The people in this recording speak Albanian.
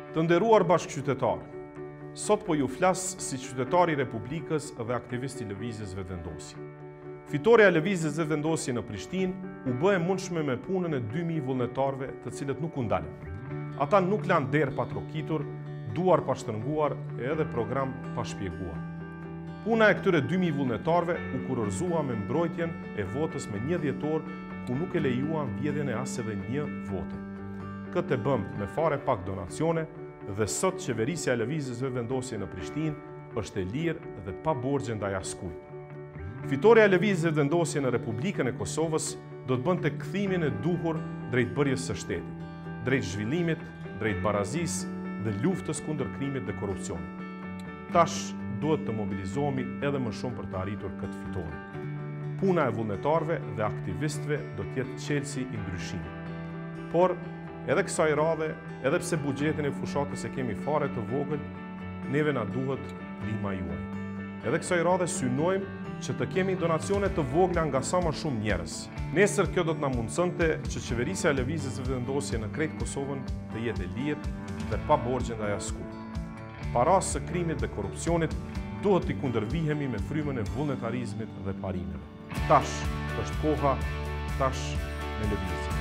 Të nderuar bashkëqytetarë, sot po ju flas si qytetari i Republikës dhe aktivisti i lëvizjes vetëvendosje. Fitoria e lëvizjes vetëvendosje në Prishtinë u bë e mundshme me punën e 2000 vullnetarëve, të cilët nuk u ndalën. Ata nuk lanë derë pa trokitur, duar pa shtrënguar edhe program pa shpjeguar. Puna e këtyre 2000 vullnetarëve u kurorëzua me mbrojtjen e votës me 1 dhjetor, ku nuk e lejuan vjedhjen e as edhe 1 vote. Këtë e bëm me fare pak donacione dhe sot qeverisja e lëvizjes vetëvendosje në Prishtinë është e lirë dhe pa borxhe ndaj askujt. Fitoria e lëvizjes vetëvendosje në Republikën e Kosovës do të bënte kthimin e duhur drejt bërjes së shtetit, drejt zhvillimit, drejt barazisë dhe luftës kundër krimit dhe korrupsionit. Tash duhet të mobilizohemi edhe më shumë për të arritur këtë fitore. Puna e vullnetarëve dhe aktivistëve do të jetë çelësi i ndryshimit. Por edhe kësaj radhe, edhe pse buxhetin e fushatës e kemi fare të vogël, neve na duhet ndihma juaj. Edhe kësaj radhe synojmë që të kemi donacione të vogla nga sa më shumë njerëz. Nesër kjo do të na mundsonte që qeverisja e lëvizjes vetëvendosje në krejt Kosovën të jetë e lirë dhe pa borxhe ndaj askujt. Para së krimit dhe korrupsionit duhet të kundërvihemi me frymën e vullnetarizmit dhe parimeve. Tash është koha, tash me lëvizje.